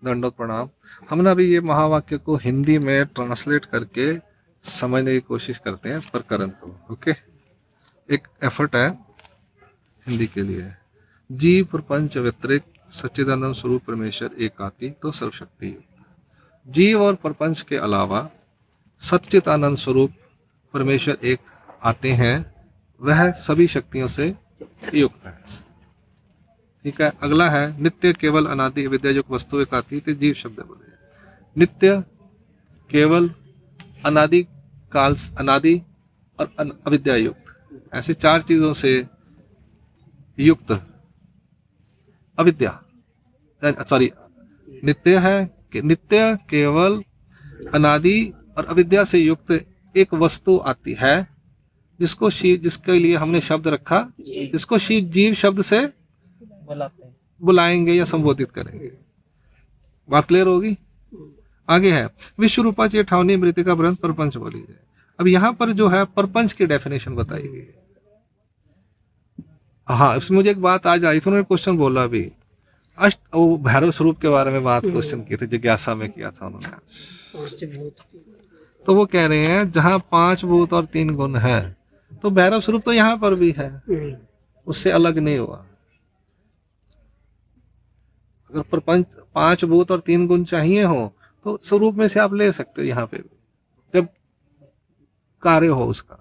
दंडोत प्रणाम। हमने अभी ये महावाक्य को हिंदी में ट्रांसलेट करके समझने की कोशिश करते हैं प्रकरण को। ओके, एक एफर्ट है हिंदी के लिए। जीव प्रपंच व्यतिरिक्त सच्चिदानंद स्वरूप परमेश्वर एकाती तो सर्वशक्ति युक्त। जीव और प्रपंच के अलावा सच्चिदानंद स्वरूप परमेश्वर एक आते हैं, वह सभी शक्तियों से युक्त है। ठीक है, अगला है नित्य केवल अनादि विद्यायुक्त वस्तु एकाती तो जीव शब्द बोले। नित्य, केवल, अनादि काल, अनादि और अविद्या युक्त, ऐसे चार चीजों से युक्त अविद्या, सॉरी, नित्य है, नित्य, केवल, अनादि और अविद्या से युक्त एक वस्तु आती है जिसको शिव, जिसके लिए हमने शब्द रखा, जिसको शिव जीव शब्द से बुलाएंगे या संबोधित करेंगे। बात क्लियर होगी? आगे है विश्व रूपा चेठावनी मृतिका ब्रह्म प्रपंच बोली जाए। अब यहाँ पर जो है प्रपंच की डेफिनेशन बताई गई है। हाँ, इसमें मुझे एक बात आज आई थी, उन्होंने क्वेश्चन बोला अभी अष्ट, वो भैरव स्वरूप के बारे में बात क्वेश्चन की थी, जिज्ञासा में किया था उन्होंने। तो वो कह रहे हैं जहाँ 5 भूत और 3 गुण है तो भैरव स्वरूप तो यहाँ पर भी है, उससे अलग नहीं हुआ। अगर प्रपंच 5 भूत और 3 गुण चाहिए हो तो स्वरूप में से आप ले सकते हो यहाँ पे, जब कार्य हो उसका।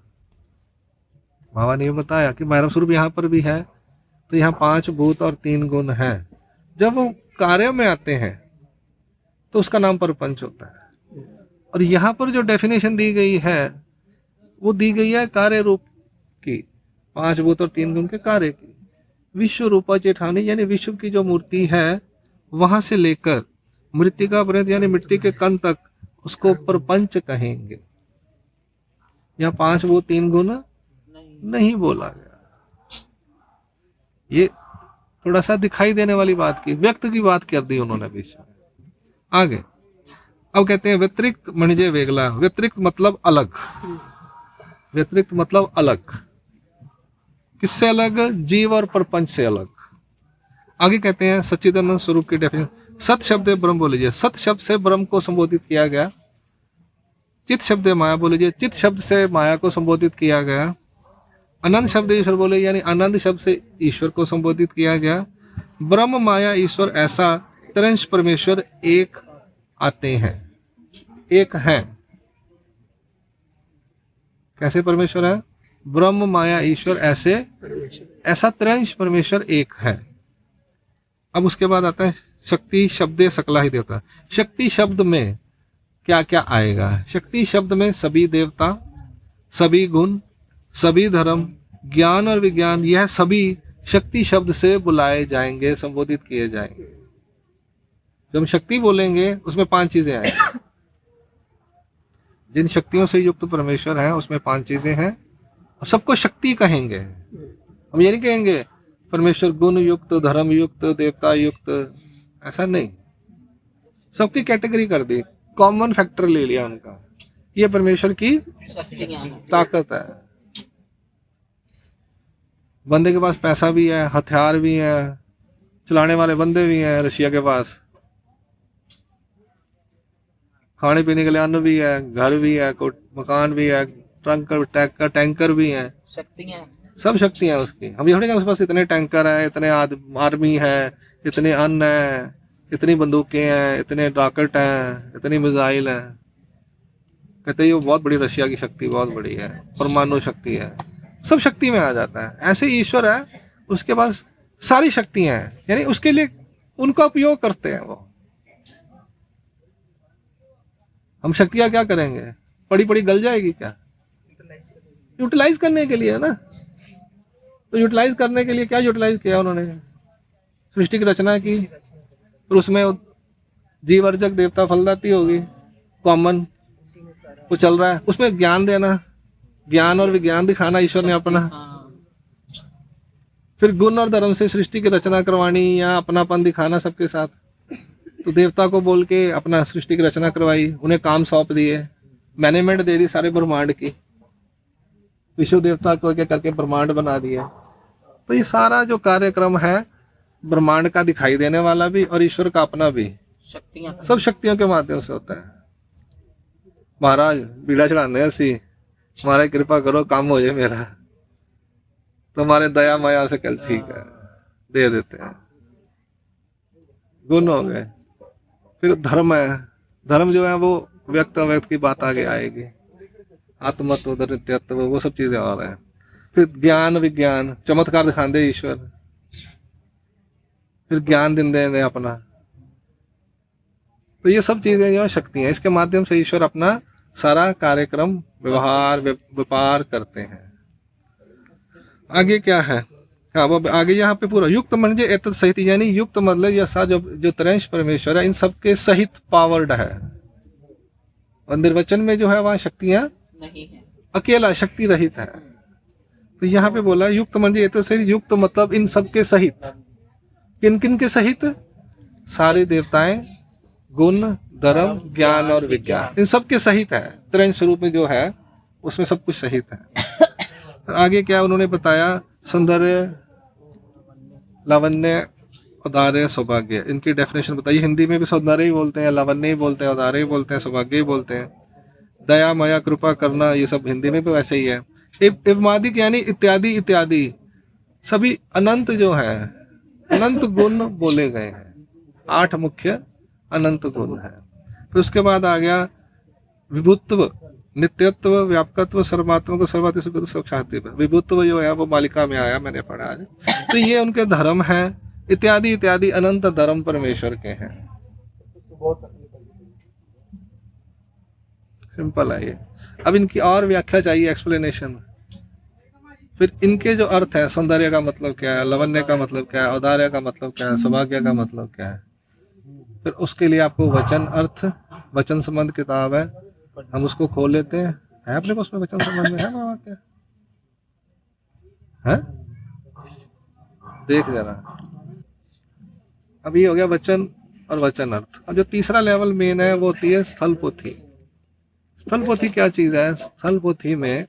बाबा ने बताया कि भैरव स्वरूप यहाँ पर भी है, तो यहाँ 5 भूत और 3 गुण है। जब वो कार्य में आते हैं तो उसका नाम प्रपंच होता है। और यहाँ पर जो डेफिनेशन दी गई है वो दी गई है कार्य रूप की, 5 भूत और 3 गुण के कार्य की। विश्व रूपा चेठानी यानी विश्व की जो मूर्ति है वहां से लेकर मृतिका पर्यंत यानी मिट्टी के कण तक उसको प्रपंच कहेंगे। यहाँ 5 भूत 3 गुण नहीं बोला गया। ये थोड़ा सा दिखाई देने वाली बात की, व्यक्त की बात कर दी उन्होंने बीच में। आगे अब कहते हैं व्यतिरिक्त मणिजय वेगला। व्यतिरिक्त मतलब अलग, व्यतिरिक्त मतलब अलग। किससे अलग? जीव और प्रपंच से अलग। आगे कहते हैं सच्चिदानंद स्वरूप की डेफिनेशन। सत शब्द ब्रह्म बोल लीजिए, सत शब्द से ब्रह्म को संबोधित किया गया। चित शब्द माया बोल लीजिए, चित शब्द से माया को संबोधित किया गया। अनंत शब्द ईश्वर बोले यानी आनंद शब्द से ईश्वर को संबोधित किया गया। ब्रह्म माया ईश्वर ऐसा त्रिंश परमेश्वर एक आते हैं, एक हैं। कैसे परमेश्वर है? ब्रह्म माया ईश्वर ऐसे, ऐसा त्रिंश परमेश्वर एक है। अब उसके बाद आता है शक्ति शब्द सकला ही देवता। शक्ति शब्द में क्या क्या आएगा? शक्ति शब्द में सभी देवता, सभी गुण, सभी धर्म, ज्ञान और विज्ञान, यह सभी शक्ति शब्द से बुलाए जाएंगे, संबोधित किए जाएंगे। जब हम शक्ति बोलेंगे उसमें 5 चीजें आएंगी। जिन शक्तियों से युक्त परमेश्वर है उसमें 5 चीजें हैं और सबको शक्ति कहेंगे। हम ये नहीं कहेंगे परमेश्वर गुण युक्त, धर्म युक्त, देवता युक्त, ऐसा नहीं। सबकी कैटेगरी कर दी, कॉमन फैक्टर ले लिया उनका। ये परमेश्वर की ताकत है। बंदे के पास पैसा भी है, हथियार भी है, चलाने वाले बंदे भी हैं रशिया के पास, खाने पीने के लिए अन्न भी है, घर भी है, मकान भी है, टैंकर भी है, सब शक्तियां उसकी। हम ये थोड़ी उसके पास इतने टैंकर है, इतने आर्मी है, इतने अन्न है, इतनी बंदूकें हैं, इतने रॉकेट हैं, इतनी मिसाइल हैं। कहते हैं ये बहुत बड़ी रशिया की शक्ति बहुत बड़ी है, परमाणु शक्ति है, सब शक्ति में आ जाता है। ऐसे ईश्वर है, उसके पास सारी शक्तियां हैं, यानी उसके लिए उनका उपयोग करते हैं वो। हम शक्तियां क्या करेंगे? पड़ी पड़ी गल जाएगी क्या? यूटिलाइज करने के लिए है ना। तो यूटिलाइज करने के लिए क्या यूटिलाइज किया उन्होंने? सृष्टि की रचना की, फिर उसमें जीवर्जक देवता फलदाती होगी, कॉमन वो चल रहा है, उसमें ज्ञान देना, ज्ञान और विज्ञान दिखाना ईश्वर ने अपना। फिर गुण और धर्म से सृष्टि की रचना करवानी या अपनापन दिखाना सबके साथ। तो देवता को बोल के अपना सृष्टि की रचना करवाई, उन्हें काम सौंप दिए, मैनेजमेंट दे दी सारे ब्रह्मांड की, विश्व देवता को क्या करके ब्रह्मांड बना दिया। तो ये सारा जो कार्यक्रम है ब्रह्मांड का दिखाई देने वाला भी और ईश्वर का अपना भी, सब शक्तियों के माध्यम से होता है। महाराज बीड़ा चढ़ाने ऐसी, महाराज कृपा करो काम हो जाए मेरा, तो हमारे दया माया से कल ठीक है दे देते हैं, गुण हो गए। फिर धर्म है, धर्म जो है वो व्यक्त अव्यक्त की बात आगे आएगी, आत्मत्व नित्यत्व वो सब चीजें आ रहे हैं। फिर ज्ञान विज्ञान चमत्कार दिखाते ईश्वर, फिर ज्ञान दिन देने अपना, तो ये सब चीजें जो शक्तियां, इसके माध्यम से ईश्वर अपना सारा कार्यक्रम व्यवहार व्यापार करते हैं। आगे क्या है, हाँ वो आगे यहाँ पे पूरा युक्त म्हणजे एतत् सहित, यानी युक्त मतलब यह जो त्रैंश परमेश्वर है इन सबके सहित पावर्ड है। और निर्वचन में जो है वहां शक्तियां नहीं है, अकेला शक्ति रहित है। तो यहाँ पे बोला युक्त म्हणजे एतत् सहित, युक्त मतलब इन सबके सहित, किन किन के सहित, सारे देवताएं, गुण धर्म ज्ञान और विज्ञान इन सब के सहित है। त्रैंश स्वरूप में जो है उसमें सब कुछ सहित है। आगे क्या उन्होंने बताया, सौंदर्य लावण्य औदार्य सौभाग्य, इनकी डेफिनेशन बताइए। हिंदी में भी सौंदर्य ही बोलते हैं, लावण्य ही बोलते हैं, औदार्य ही बोलते हैं, सौभाग्य ही बोलते हैं। दया माया कृपा करना ये सब हिंदी में भी वैसे ही है। इवमादिक यानी इत्यादि इत्यादि सभी अनंत जो है, अनंत गुण बोले गए हैं। 8 मुख्य अनंत गुण है। फिर उसके बाद आ गया विभुत्व नित्यत्व व्यापकत्व सर्वात्मक सर्वातिशुद्ध साक्षात्व। विभुत्व जो है वो मालिका में आया, मैंने पढ़ा आज। तो ये उनके धर्म हैं, इत्यादि इत्यादि अनंत धर्म परमेश्वर के हैं। सिंपल है ये। अब इनकी और व्याख्या चाहिए, एक्सप्लेनेशन। फिर इनके जो अर्थ है, सौंदर्य का मतलब क्या है, लवण्य का मतलब क्या है, औदार्य का मतलब क्या है, सौभाग्य का मतलब क्या है, फिर उसके लिए आपको वचन अर्थ, वचन संबंध किताब है, हम उसको खोल लेते हैं। है अपने पास में वचन संबंध में है ना वाक्य, है देख जरा। अभी हो गया वचन और वचन अर्थ। अब जो तीसरा लेवल मेन है वो होती है स्थल पोथी। स्थल पोथी क्या चीज है? स्थल पोथी में,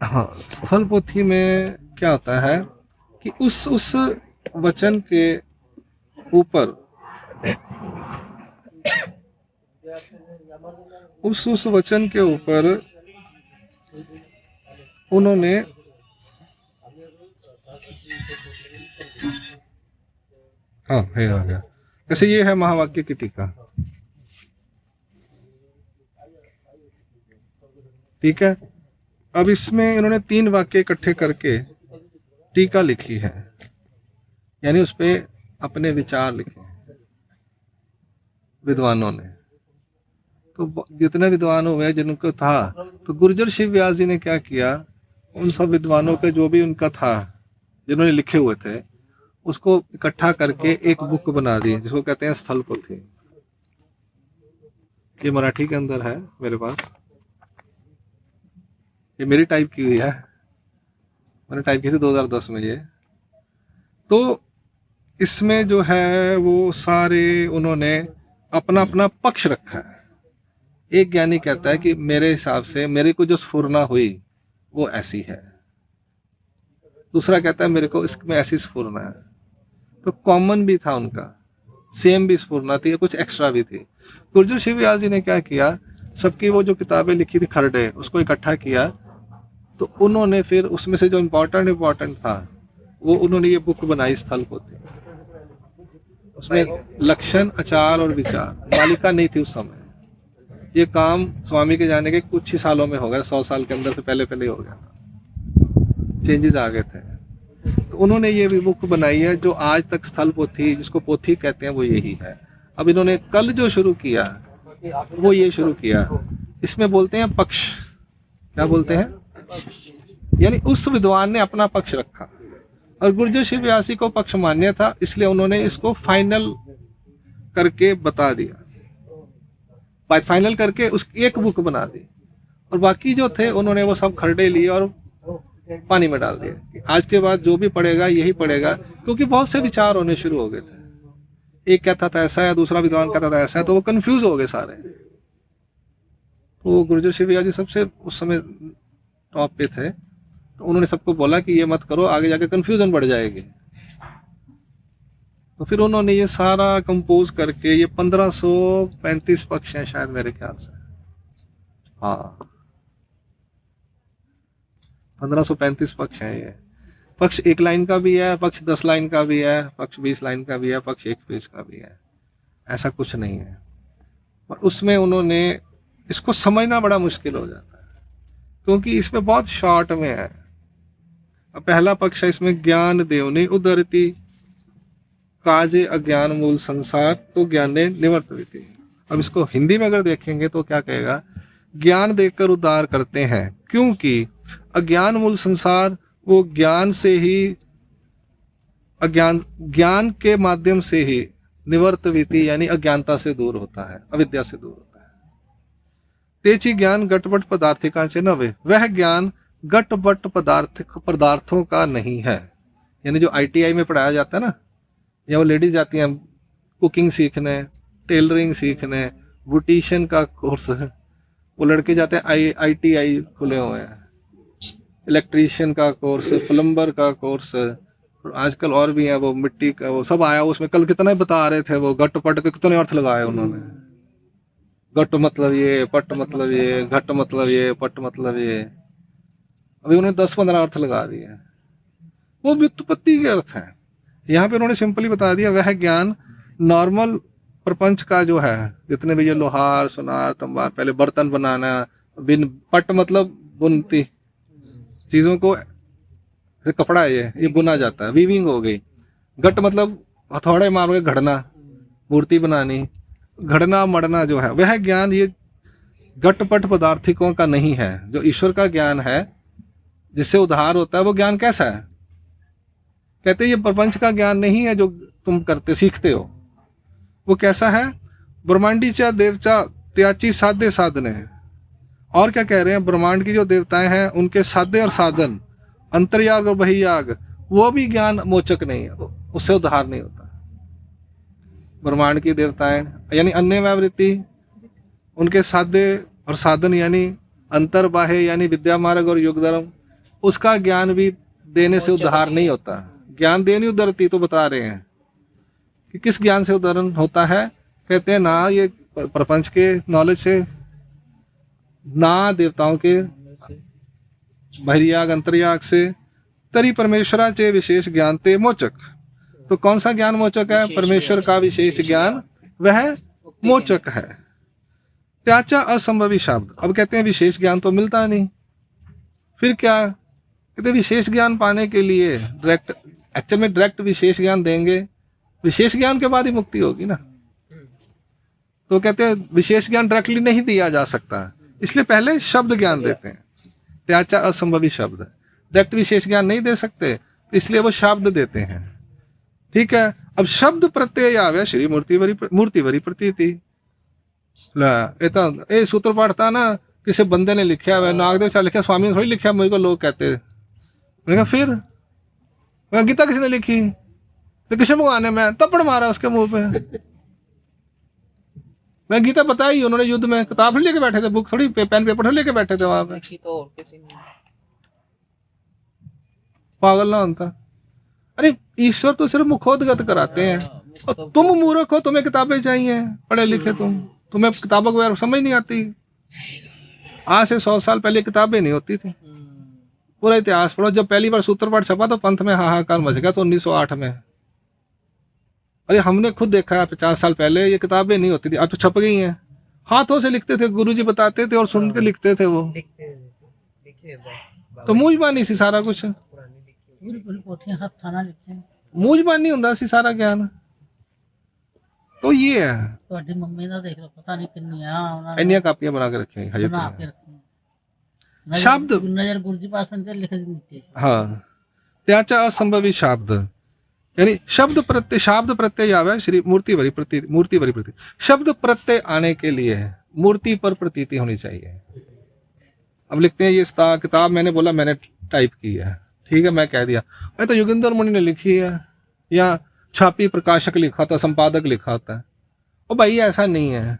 हाँ, स्थल पोथी में क्या होता है कि उस वचन के ऊपर, उस वचन के ऊपर उन्होंने हाँ है आ गया। जैसे ये है महावाक्य की टीका, ठीक है। अब इसमें इन्होंने 3 वाक्य इकट्ठे करके टीका लिखी है, यानी उस पे अपने विचार लिखे विद्वानों ने। तो जितने विद्वान हुए जिनको था, तो गुर्जर शिव व्यास जी ने क्या किया, उन सब विद्वानों के जो भी उनका था जिन्होंने लिखे हुए थे उसको इकट्ठा करके एक बुक बना दी, जिसको कहते हैं स्थल पोथी। ये मराठी के अंदर है मेरे पास, ये मेरी टाइप की हुई है, मैंने टाइप की थी 2010 में ये। तो इसमें जो है वो सारे उन्होंने अपना अपना पक्ष रखा है। एक ज्ञानी कहता है कि मेरे हिसाब से मेरे को जो स्फुरना हुई वो ऐसी है, दूसरा कहता है मेरे को इसमें ऐसी स्फुरना है। तो कॉमन भी था उनका, सेम भी स्फुरना थी, कुछ एक्स्ट्रा भी थी। गुर्जर शिव व्यास जी ने क्या किया, सबकी वो जो किताबें लिखी थी खरडे, उसको इकट्ठा किया। तो उन्होंने फिर उसमें से जो इम्पोर्टेंट था वो उन्होंने ये बुक बनाई स्थल पोथी। उसमें लक्षण आचार और विचार, मालिका नहीं थी उस समय। ये काम स्वामी के जाने के कुछ ही सालों में हो गया, 100 साल के अंदर से पहले हो गया था, चेंजेस आ गए थे। तो उन्होंने ये भी बुक बनाई है जो आज तक स्थल पोथी, जिसको पोथी कहते हैं, वो यही है। अब इन्होंने कल जो शुरू किया वो ये शुरू किया, इसमें बोलते हैं पक्ष। क्या बोलते हैं? यानी उस विद्वान ने अपना पक्ष रखा और गुर्जर शिव व्यासी को पक्ष मान्य था, इसलिए उन्होंने इसको फाइनल करके बता दिया, फाइनल करके उसकी एक बुक बना दी। और बाकी जो थे उन्होंने वो सब खरडे लिए और पानी में डाल दिया। आज के बाद जो भी पढ़ेगा यही पढ़ेगा, क्योंकि बहुत से विचार होने शुरू हो गए थे। एक कहता था ऐसा है, दूसरा विद्वान कहता था ऐसा है, तो वो कंफ्यूज हो गए सारे। तो गुर्जर शिव व्यास जी सबसे उस समय टॉप पे थे, तो उन्होंने सबको बोला कि ये मत करो, आगे जाके कंफ्यूजन बढ़ जाएगी। तो फिर उन्होंने ये सारा कंपोज करके, ये 1535 पक्ष हैं शायद मेरे ख्याल से, हाँ 1535 पक्ष हैं ये। पक्ष 1 लाइन का भी है, पक्ष 10 लाइन का भी है, पक्ष 20 लाइन का भी है, पक्ष 1 पेज का भी है, ऐसा कुछ नहीं है। और उसमें उन्होंने, इसको समझना बड़ा मुश्किल हो जाता है क्योंकि इसमें बहुत शॉर्ट में है। अब पहला पक्ष है इसमें, ज्ञान देवने उदरती काजे अज्ञान मूल संसार तो ज्ञाने निवर्तविति। अब इसको हिंदी में अगर देखेंगे तो क्या कहेगा, ज्ञान देकर उद्धार करते हैं क्योंकि अज्ञान मूल संसार वो ज्ञान से ही, ज्ञान के माध्यम से ही निवर्तविति यानी अज्ञानता से दूर होता है, अविद्या से दूर होता है। तेची ज्ञान गटपट पदार्थिकांचे नवे, वह ज्ञान गटपट पदार्थों का नहीं है। यानी जो ITI में पढ़ाया जाता है ना, या वो लेडीज जाती हैं कुकिंग सीखने, टेलरिंग सीखने, ब्यूटिशियन का कोर्स है, वो लड़के जाते हैं ITI खुले हुए हैं, इलेक्ट्रीशियन का कोर्स, प्लम्बर का कोर्स, आजकल और भी है वो मिट्टी का, वो सब आया। उसमें कल कितना ही बता रहे थे वो, गट पट के कितने अर्थ लगाए उन्होंने। गट मतलब ये, पट मतलब ये, घट मतलब ये, पट मतलब ये, अभी उन्होंने 10-15 अर्थ लगा दिए। वो व्युत्पत्ति के अर्थ हैं। यहाँ पे उन्होंने सिंपली बता दिया, वह ज्ञान नॉर्मल प्रपंच का जो है, जितने भी ये लोहार सुनार तंबार, पहले बर्तन बनाना, बिन, पट मतलब बुनती चीजों को, जैसे कपड़ा है ये बुना जाता है, वीविंग हो गई। गट मतलब हथौड़े मार के घड़ना, मूर्ति बनानी, घड़ना मड़ना जो है, वह ज्ञान ये गटपट पदार्थिकों का नहीं है। जो ईश्वर का ज्ञान है जिससे उद्धार होता है, वो ज्ञान कैसा है? कहते ये प्रपंच का ज्ञान नहीं है जो तुम करते सीखते हो। वो कैसा है? ब्रह्मांडी चा देवचा त्याची साध्य साधने। और क्या कह रहे हैं, ब्रह्मांड की जो देवताएं हैं उनके साध्य और साधन, अंतर्याग और बहिर्याग, वो भी ज्ञान मोचक नहीं है, उससे उद्धार नहीं होता। ब्रह्मांड की देवताएं यानी अन्य व्यावृत्ति, उनके साध्य और साधन यानी अंतर बाह्य यानी विद्या मार्ग और योग धर्म, उसका ज्ञान भी देने से उद्धार नहीं होता। ज्ञान देनी उद्धरती तो बता रहे हैं कि किस ज्ञान से उद्धरण होता है। कहते हैं ना ये प्रपंच के नॉलेज से, ना देवताओं के बहिर्याग अंतर्याग से, तरी परमेश्वराचे विशेष ज्ञान ते मोचक। तो कौन सा ज्ञान मोचक है? परमेश्वर का विशेष ज्ञान वह मोचक है। त्याचा असंभवी शब्द। अब कहते हैं विशेष ज्ञान तो मिलता नहीं, फिर क्या कहते, विशेष ज्ञान पाने के लिए डायरेक्ट, एक्चुअल में डायरेक्ट विशेष ज्ञान देंगे, विशेष ज्ञान के बाद ही मुक्ति होगी ना। तो कहते हैं विशेष ज्ञान डायरेक्टली नहीं दिया जा सकता, इसलिए पहले शब्द ज्ञान देते हैं। त्याचा असंभवी शब्द, डायरेक्ट विशेष ज्ञान नहीं दे सकते, इसलिए वो शब्द देते हैं। ठीक है, अब शब्द प्रत्यय आवे श्री मूर्तिवरी प्रतीति। ए सूत्र पढ़ता ना, किसी बंदे ने लिखा है, नागदेव चा लिखा, स्वामी ने थोड़ी लिखा, मुझे को लोग कहते। मैंने कहा फिर गीता किसने लिखी? तो कृष्ण भगवान ने, मैं तपड़ मारा उसके मुंह पे। मैं गीता बताई, उन्होंने युद्ध में किताब लेके बैठे थे, बुक थोड़ी, पेन पेपर लेके बैठे थे वहां पे। पागल ना होता। अरे ईश्वर तो सिर्फ मुखोद्गत कराते हैं, और तुम मूर्ख हो, तुम्हें किताबें चाहिए, पढ़े लिखे तुम्हें किताबों के बारे में समझ नहीं आती। आज से 100 साल पहले किताबें नहीं होती थी। पूरा इतिहास पढ़ो, जब पहली बार सूत्रपाठ छपा तो पंथ में हाहाकार मच गया, तो 1908 में। अरे हमने खुद देखा है 50 साल पहले ये किताबें नहीं होती थी, अब तो छप गई हैं। हाथों से लिखते थे, गुरुजी बताते थे और सुन के लिखते थे वो। तो मूंजबानी सी सारा कुछ, मूंजबानी ਹੁੰਦਾ ਸੀ सारा ज्ञान। तो ये है, मम्मी ना देख लो, पता नहीं कितनी इन्नियां कापियां बना के रखी हैं शब्द, नजर गुरुजी पास लिख दी। हाँ, त्याचा असंभवी शब्द यानी शब्द प्रत्यय, शब्द प्रत्यय आवे श्री मूर्तिवरी प्रतीति। शब्द प्रत्यय आने के लिए मूर्ति पर प्रतीति होनी चाहिए। अब लिखते हैं ये किताब, मैंने बोला मैंने टाइप की है, ठीक है, मैं कह दिया अरे तो योगेंद्र मुनि ने लिखी है, या छापी प्रकाशक लिखा था, संपादक लिखा था। ओ भाई ऐसा नहीं है।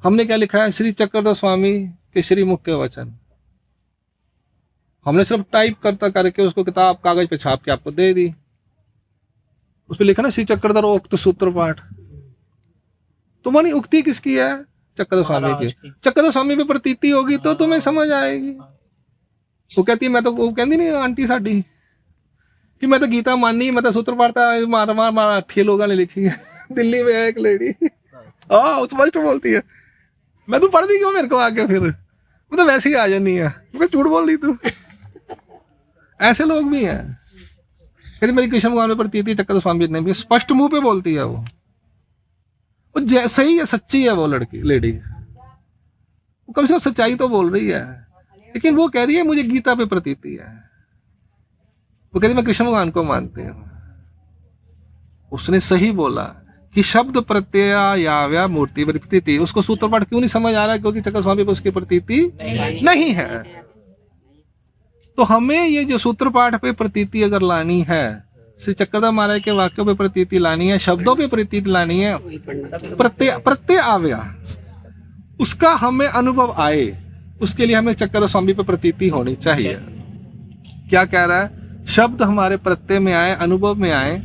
हमने क्या लिखा है? श्री चक्रधर स्वामी के श्री मुख के वचन। हमने सिर्फ टाइप करके उसको किताब कागज पे छाप के आपको दे दी। उस पर लिखा ना श्री चक्रधर उक्त सूत्र पाठ, तो मानी उक्ति किसकी है? चक्रधर स्वामी की। चक्रधर स्वामी पे प्रतीति होगी तो तुम्हें समझ आएगी। वो कहती है, मैं तो, वो कहती नहीं आंटी साडी कि मैं तो गीता मानी, मैं तो सूत्र पाठ मार मार मार 8 लोगों ने लिखी है। दिल्ली में है एक लेडी, हाँ स्पष्ट बोलती है, मैं तो पढ़ दी क्यों मेरे को आके, फिर मैं तो वैसे ही आ जानी है, मैं झूठ बोल दी तू। ऐसे लोग भी हैं। कहते मेरी कृष्ण भगवान में प्रतीति चक्रधर स्वामी ने भी स्पष्ट मुंह पे बोलती है वो सही है, सच्ची है वो लड़की लेडी, वो कम से कम सच्चाई तो बोल रही है। लेकिन वो कह रही है मुझे गीता पे प्रतीति है, वो कहती मैं कृष्ण भगवान को मानती हूँ। उसने सही बोला कि शब्द प्रत्यय याव्या मूर्ति प्रतीति, उसको सूत्रपाठ क्यों नहीं समझ आ रहा है? क्योंकि चक्रधर स्वामी पे उसकी प्रतीति नहीं है। तो हमें ये जो सूत्रपाठ पे प्रतीति अगर लानी है, श्री चक्रधर महाराज के वाक्यों पे प्रतीति लानी है, शब्दों पे प्रतीति लानी है, प्रत्यय आव्या उसका हमें अनुभव आए, उसके लिए हमें चक्रधर स्वामी पे प्रतीति होनी चाहिए। क्या कह रहा है? शब्द हमारे प्रत्यय में आए, अनुभव में आए,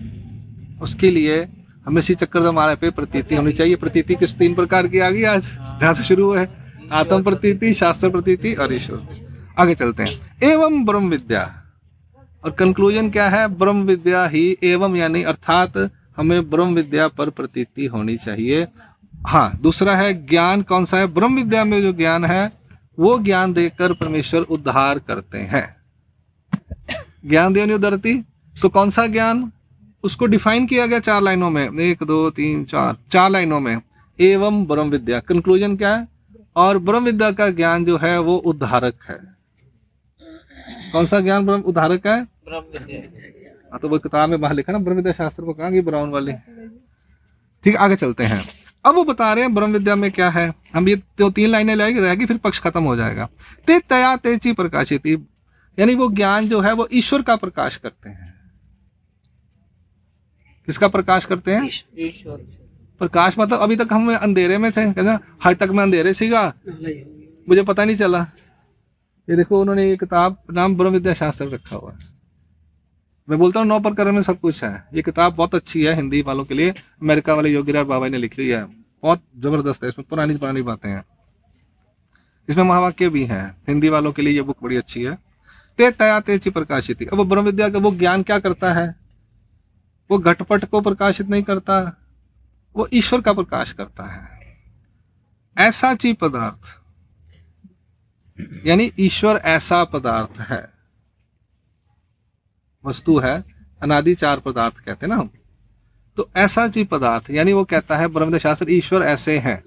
उसके लिए हमें श्री चक्रधर महाराज पे प्रतीति होनी चाहिए। प्रतीति किस 3 प्रकार की आ गई आज, जहां से शुरू है, आत्म प्रतीति, शास्त्र प्रतीति और ईश्वर। आगे चलते हैं। एवं ब्रह्म विद्या, और कंक्लूजन क्या है? ब्रह्म विद्या ही एवं, यानी अर्थात हमें ब्रह्म विद्या पर प्रतीति होनी चाहिए। हाँ, दूसरा है ज्ञान। कौन सा है? ब्रह्म विद्या में जो ज्ञान है वो ज्ञान देकर परमेश्वर उद्धार करते हैं। ज्ञान देवनी उदरती, तो कौन सा ज्ञान? उसको डिफाइन किया गया 4 लाइनों में, 1 2 3 4 लाइनों में। एवं ब्रह्म विद्या, कंक्लूजन क्या है? और ब्रह्म विद्या का ज्ञान जो है वो उद्धारक है। कौन सा ज्ञान ब्रह्म उद्धारक है? ब्रह्म विद्या। तो वो किताब में बाहर लिखा ना ब्रह्म विद्या शास्त्र को, कहा ब्राउन वाली। ठीक, आगे चलते हैं। अब वो बता रहे हैं ब्रह्म विद्या में क्या है। हम ये 2-3 लाइनें रहेगी, फिर पक्ष खत्म हो जाएगा। ते तया तेची प्रकाशिती, यानी वो ज्ञान जो है वो ईश्वर का प्रकाश करते हैं। किसका प्रकाश करते हैं? ईश्वर। प्रकाश मतलब अभी तक हम अंधेरे में थे, कहते आज तक मैं अंधेरे सीगा, मुझे पता नहीं चला। ये देखो उन्होंने ये किताब नाम ब्रह्म विद्या शास्त्र रखा हुआ है। मैं बोलता हूँ 9 प्रकरण में सब कुछ है। ये किताब बहुत अच्छी है हिंदी वालों के लिए, अमेरिका वाले योगीराज बाबा ने लिखी हुई है, बहुत जबरदस्त है। इसमें पुरानी बातें हैं, इसमें महावाक्य भी हैं। हिंदी वालों के लिए ये बुक बड़ी अच्छी है। ते तया तेची प्रकाशित। अब ब्रह्म विद्या का वो ज्ञान क्या करता है? वो घटपट को प्रकाशित नहीं करता, वो ईश्वर का प्रकाश करता है। ऐसा ची पदार्थ, यानी ईश्वर ऐसा पदार्थ है, वस्तु है, अनादि 4 पदार्थ कहते हैं ना हम। तो ऐसा ची पदार्थ, यानी वो कहता है ब्रह्म शास्त्र ईश्वर ऐसे हैं।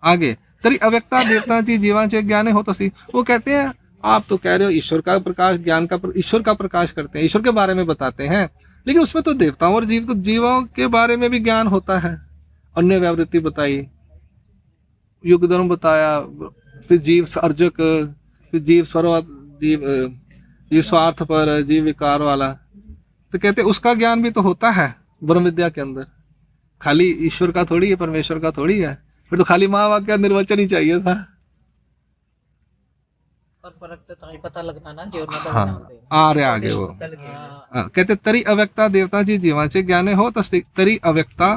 आगे तरी अव्यक्ता देवता ची जीवांचे ज्ञाने होता सी, वो कहते हैं आप तो कह रहे हो ईश्वर का प्रकाश, ज्ञान का ईश्वर का प्रकाश करते हैं, ईश्वर के बारे में बताते हैं, लेकिन उसमें तो देवताओं और जीवों के बारे में भी ज्ञान होता है। अन्य व्यावृत्ति बताई, युग धर्म बताया, फिर जीव अर्जक, फिर जीव सर्व, जीव स्वार्थ पर, जीव विकार वाला। तो कहते उसका ज्ञान भी तो होता है ब्रह्म विद्या के अंदर, खाली ईश्वर का थोड़ी है, परमेश्वर का थोड़ी है। फिर तो खाली महावाक्य निर्वचन ही चाहिए था। और फर्क तो ही पता लगना ना जो आ रहे आगे वो कहते तरी अव्यक्ता देवता जी जीवांचे ज्ञाने हो तरी अव्यक्ता,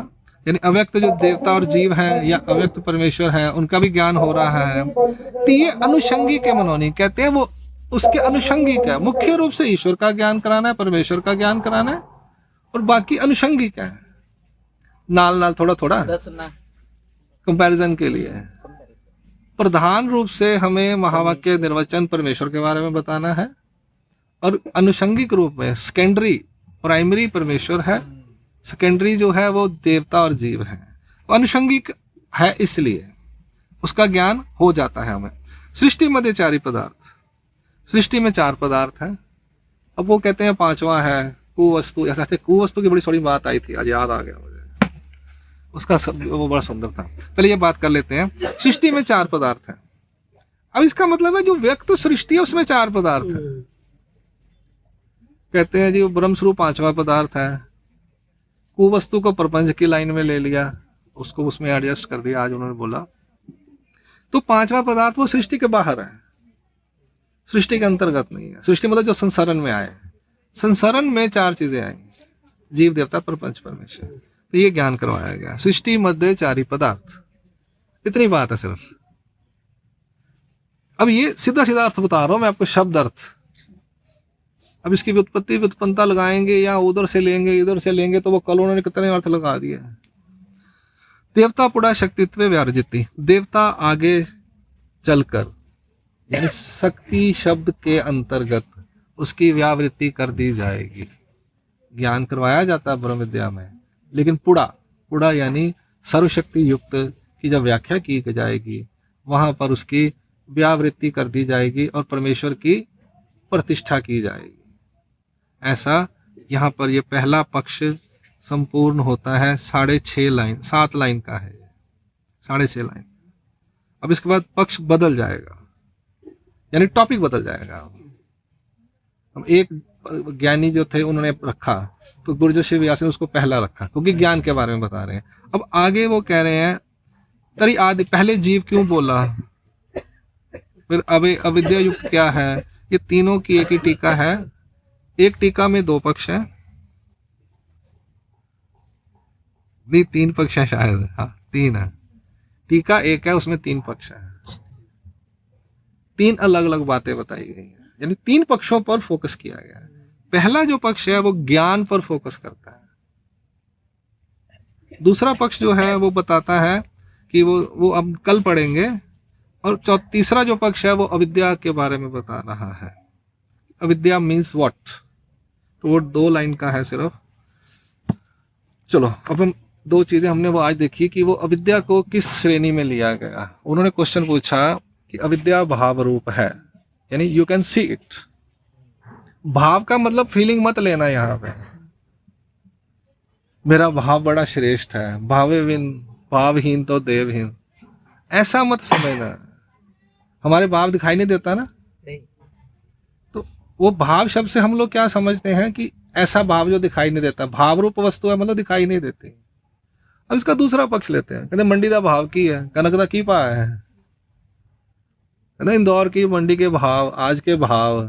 यानी अव्यक्त जो देवता और जीव हैं या अव्यक्त परमेश्वर है उनका भी ज्ञान हो रहा है। तो ये अनुषंगी के मनोनी कहते हैं, वो उसके अनुषंगिक है। मुख्य रूप से ईश्वर का ज्ञान कराना है, परमेश्वर का ज्ञान कराना है, और बाकी अनुषंगिक है, नाल नाल थोड़ा थोड़ा कंपैरिजन के लिए। प्रधान रूप से हमें महावाक्य निर्वचन परमेश्वर के बारे में बताना है, और अनुषंगिक रूप में सेकेंडरी, प्राइमरी परमेश्वर है, सेकेंडरी जो है वो देवता और जीव है। अनुषंगिक है इसलिए उसका ज्ञान हो जाता है हमें। सृष्टि मध्य 4 पदार्थ, सृष्टि में 4 पदार्थ है। अब वो कहते हैं 5वां है कुवस्तु। ऐसा कुवस्तु की बड़ी थोड़ी बात आई थी, आज याद आ गया मुझे, उसका वो बड़ा सुंदर था। पहले ये बात कर लेते हैं। सृष्टि में 4 पदार्थ है। अब इसका मतलब है जो व्यक्त सृष्टि है उसमें 4 पदार्थ है। कहते हैं जी वो ब्रह्म स्वरूप 5वां पदार्थ है। कुवस्तु को प्रपंच की लाइन में ले लिया, उसको उसमें एडजस्ट कर दिया, आज उन्होंने बोला। तो 5वां पदार्थ वो सृष्टि के बाहर है, सृष्टि के अंतर्गत नहीं है। सृष्टि मतलब जो संसारण में आए, संसारण में 4 चीजें आई। जीव देवता प्रपंच परमेश्वर। तो ये ज्ञान करवाया गया। सृष्टि मध्य चारि पदार्थ, इतनी बात है सिर्फ। अब ये सीधा सीधा अर्थ बता रहा हूं मैं आपको, शब्द अर्थ। अब इसकी व्युत्पत्ति व्युत्पन्नता लगाएंगे या उधर से लेंगे इधर से लेंगे तो वो कल उन्होंने कितने अर्थ लगा दिए। देवता पुड़ा शक्तित्व व्यार्जिति, देवता आगे चलकर यानी शक्ति शब्द के अंतर्गत उसकी व्यावृत्ति कर दी जाएगी। ज्ञान करवाया जाता है ब्रह्म विद्या में, लेकिन पुड़ा यानी सर्वशक्ति युक्त की जब व्याख्या की जाएगी वहां पर उसकी व्यावृत्ति कर दी जाएगी और परमेश्वर की प्रतिष्ठा की जाएगी। ऐसा यहाँ पर ये पहला पक्ष संपूर्ण होता है। 6.5 लाइन 7 लाइन का है, 6.5 लाइन। अब इसके बाद पक्ष बदल जाएगा, यानी टॉपिक बदल जाएगा। अब एक ज्ञानी जो थे उन्होंने रखा, तो गुर्जर शिव व्यास ने उसको पहला रखा क्योंकि ज्ञान के बारे में बता रहे हैं। अब आगे वो कह रहे हैं तरी आदि, पहले जीव क्यों बोला, फिर अविद्या युक्त क्या है। ये तीनों की एक ही टीका है। एक टीका में 2 पक्ष हैं, नहीं 3 पक्ष है शायद, हाँ 3 है। टीका एक है उसमें 3 पक्ष है, 3 अलग अलग बातें बताई गई हैं, यानी 3 पक्षों पर फोकस किया गया है। पहला जो पक्ष है वो ज्ञान पर फोकस करता है। दूसरा पक्ष जो है वो बताता है कि वो अब कल पढ़ेंगे। और तीसरा जो पक्ष है वो अविद्या के बारे में बता रहा है। अविद्या मीन्स व्हाट, तो वो 2 लाइन का है सिर्फ। चलो अब हम 2 चीजें हमने वो आज देखी कि वो अविद्या को किस श्रेणी में लिया गया। उन्होंने क्वेश्चन पूछा कि अविद्या भाव रूप है, यानी यू कैन सी इट। भाव का मतलब फीलिंग मत लेना यहाँ पे, मेरा भाव बड़ा श्रेष्ठ है, भावहीन तो देवहीन, ऐसा मत समझना। हमारे भाव दिखाई नहीं देता ना, नहीं। तो वो भाव शब्द से हम लोग क्या समझते हैं कि ऐसा भाव जो दिखाई नहीं देता, भाव रूप वस्तु है मतलब दिखाई नहीं देती। अब इसका दूसरा पक्ष लेते हैं, कहते मंडी का भाव की है, कनक का की पा है ना, इंदौर की मंडी के भाव, आज के भाव,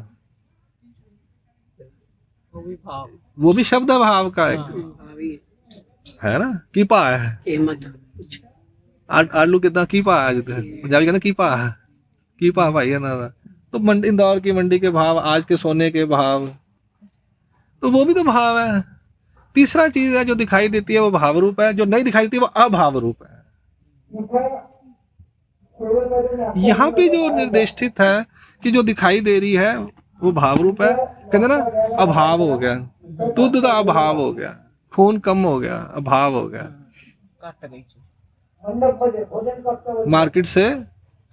वो भी शब्द है भाव का एक है ना। की पा है, आलू कितना की पा है, पंजाबी कहते की पा भाई है ना। तो मंडी, इंदौर की मंडी के भाव, आज के सोने के भाव, तो वो भी तो भाव है। तीसरा चीज है जो दिखाई देती है वो भाव रूप है, जो नहीं दिखाई देती वो अभाव रूप है। यहाँ पे जो निर्देशित है कि जो दिखाई दे रही है वो भाव रूप है। कहते ना अभाव हो गया, दूध का अभाव हो गया, खून कम हो गया, अभाव हो गया। मार्केट से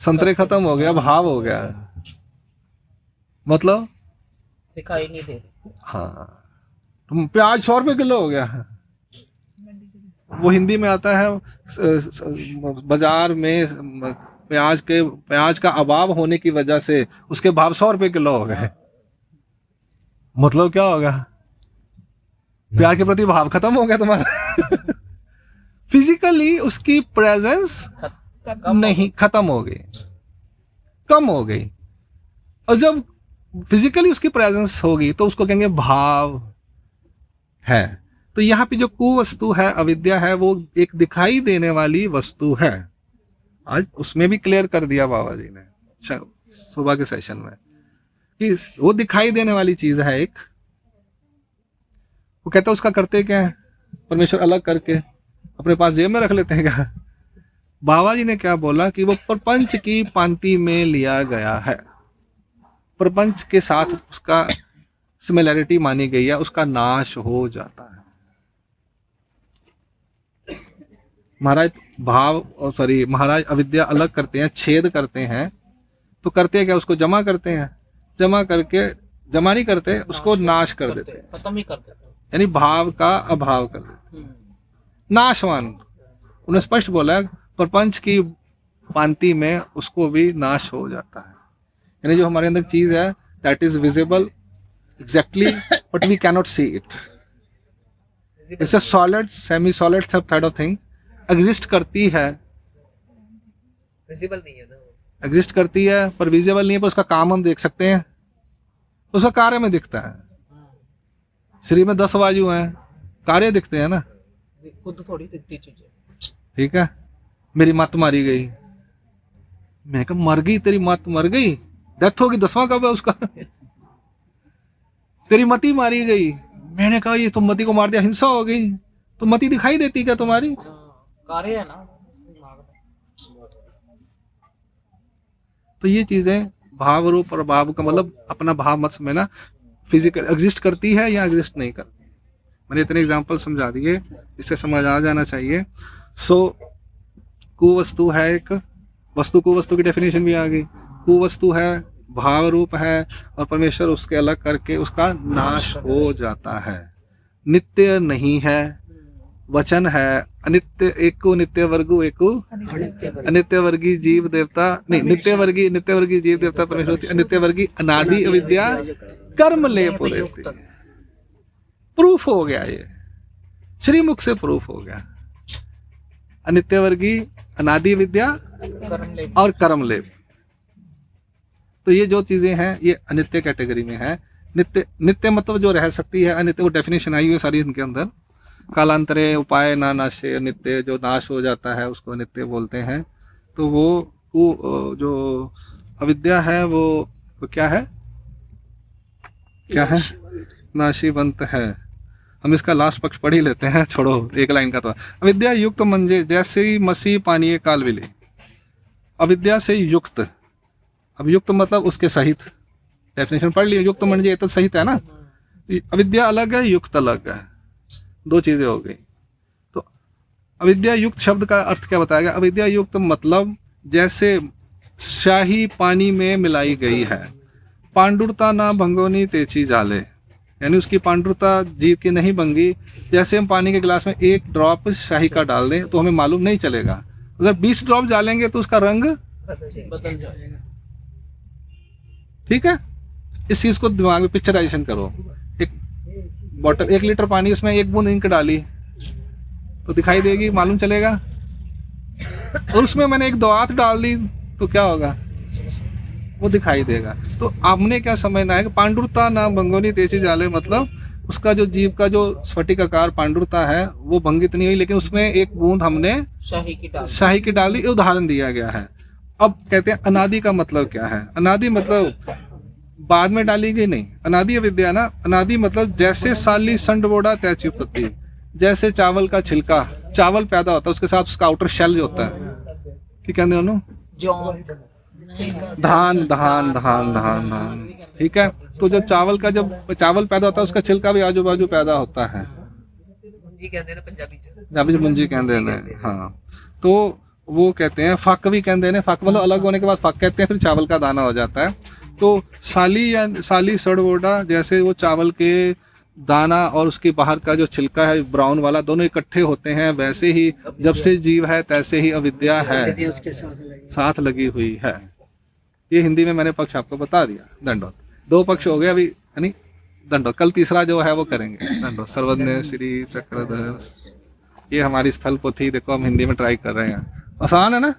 संतरे खत्म हो गया, अभाव हो गया, मतलब दिखाई नहीं दे रही। हाँ, तो प्याज 100 रुपए किलो हो गया। वो हिंदी में आता है बाजार में प्याज का अभाव होने की वजह से उसके भाव 100 रुपए किलो हो गए। मतलब क्या होगा, प्याज के प्रति भाव खत्म हो गया तुम्हारा। फिजिकली उसकी प्रेजेंस नहीं, खत्म हो गई, कम हो गई। और जब फिजिकली उसकी प्रेजेंस होगी तो उसको कहेंगे भाव है। तो यहाँ पे जो कुवस्तु है, अविद्या है, वो एक दिखाई देने वाली वस्तु है। आज उसमें भी क्लियर कर दिया बाबा जी ने सुबह के सेशन में कि वो दिखाई देने वाली चीज है एक। वो कहता है उसका करते क्या है, परमेश्वर अलग करके अपने पास जेब में रख लेते हैं क्या। बाबा जी ने क्या बोला कि वो प्रपंच की पांति में लिया गया है, प्रपंच के साथ उसका सिमिलैरिटी मानी गई है, उसका नाश हो जाता है। महाराज अविद्या अलग करते हैं, छेद करते हैं, तो करते हैं क्या, उसको जमा करते हैं, जमा करके जमा नहीं करते, उसको नाश कर देते हैं, खत्म ही कर देते हैं, यानी भाव का अभाव कर देते हैं, नाशवान। उन्होंने स्पष्ट बोला प्रपंच की पांति में उसको भी नाश हो जाता है। यानी जो हमारे अंदर चीज है that is visible exactly but we cannot see it. It's a solid, semi solid type of thing, exist करती है, विजिबल नहीं है ना, एग्जिस्ट करती है पर विजिबल नहीं है, पर उसका काम हम देख सकते हैं, उसका कार्य में दिखता है। शरीर में 10 वायु हैं, कार्य दिखते हैं ना, खुद थोड़ी दिखती चीजें। ठीक है। मेरी मत मारी गई, मैं कहा मर गई, तेरी मत मर गई, डेथ होगी, 10वां कब है उसका? तेरी मती मारी गई, मैंने कहा ये तुम मती को मार दिया, हिंसा हो गई, तो मती दिखाई देती क्या तुम्हारी? कार्य है ना दिमाग में। तो ये चीजें भाव रूप और भाव का मतलब अपना भाव मत समझना, फिजिकल एग्जिस्ट करती है या एग्जिस्ट नहीं करती। मैंने इतने एग्जांपल समझा दिए, इससे समझ आ जाना चाहिए। सो कुवस्तु है एक वस्तु, कुवस्तु की डेफिनेशन भी आ गई। कुवस्तु है, भाव रूप है, और परमेश्वर उसके अलग करके उसका नाश हो जाता है। नित्य नहीं है, वचन है, अनित्य, एको नित्य वर्गु एको अनित्य वर्गी जीव देवता नहीं, नित्य वर्गी जीव देवता परमेश्वर, अनित्य वर्गी अनादि अविद्या कर्म ले पूरे। प्रूफ हो गया, ये श्रीमुख से प्रूफ हो गया। अनित्य वर्गी, अनादि विद्या और कर्म लेप। तो ये जो चीजें हैं ये अनित्य कैटेगरी में है। नित्य, नित्य मतलब जो रह सकती है, अनित्य वो डेफिनेशन आई हुई है सारी इनके अंदर। कालांतरे उपाय ना नाशे, नित्य जो नाश हो जाता है उसको नित्य बोलते हैं। तो वो जो अविद्या है वो क्या है, क्या है? नाशीवंत है। हम इसका लास्ट पक्ष पढ़ ही लेते हैं, छोड़ो एक लाइन का। तो अविद्या युक्त मंजे जैसे ही मसीह पानीय काल विले, अविद्या से युक्त। अब युक्त मतलब उसके सहित, डेफिनेशन पढ़ ली, युक्त मंजे ये तो सहित है ना। अविद्या अलग है, युक्त अलग है, दो चीजें हो गई। तो अविद्या युक्त शब्द का अर्थ क्या बताया गया? अविद्या युक्त मतलब जैसे शाही पानी में मिलाई गई है, पांडुरता ना भंगोनी तेची जाले, यानी उसकी पांडुरता जीव की नहीं भंगी। जैसे हम पानी के गिलास में एक ड्रॉप शाही का डाल दें तो हमें मालूम नहीं चलेगा, अगर 20 ड्रॉप डालेंगे तो उसका रंग बदल जाएगा। ठीक है। इस चीज को दिमाग में पिक्चराइजेशन करो। एक बॉटल 1 लीटर पानी, उसमें 1 बूंद इंक डाली तो दिखाई देगी, मालूम चलेगा। और उसमें मैंने 1 दवात डाल दी तो क्या होगा, वो दिखाई देगा। तो आपने क्या समझना है कि पांडुरता ना भंगोनी तेजी जाले, मतलब उसका जो जीव का जो स्फटिक आकार पांडुरता है वो भंगित नहीं हुई, लेकिन उसमें 1 बूंद हमने शाही की डाल दी। उदाहरण दिया गया है। अब कहते हैं अनादि का मतलब क्या है? अनादि मतलब बाद में डाली गई नहीं, अनादि अविद्या ना। अनादि मतलब जैसे साली संड बोड़ा तैची उत्पत्ति, जैसे चावल का छिलका, चावल पैदा होता है उसके साथ उसका आउटर शेल जो होता है, क्या कहते हैं धान धान धान धान धान, ठीक है। तो जो चावल का जब चावल पैदा होता है उसका छिलका भी आजू बाजू पैदा होता है, पंजाबी मुंजी कहते हैं। हाँ, तो वो कहते हैं फक भी कहते हैं। फक मतलब अलग होने के बाद फक कहते हैं, फिर चावल का दाना हो जाता है। तो साली या साली सड़वोडा, जैसे वो चावल के दाना और उसके बाहर का जो छिलका है ब्राउन वाला, दोनों इकट्ठे होते हैं, वैसे ही जब से जीव है तैसे ही अविद्या है उसके साथ लगी हुई है। ये हिंदी में मैंने पक्ष आपको बता दिया। दंडोत 2 पक्ष हो गए अभी, यानी दंडोत। कल तीसरा जो है वो करेंगे। दंडोत सर्वज्ञ श्री चक्रधर, ये हमारी स्थल पोथी देखो हम हिंदी में ट्राई कर रहे हैं। आसान है ना?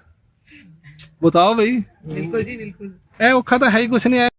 बताओ भाई। बिल्कुल जी बिल्कुल। औखा तो है ही कुछ नहीं है।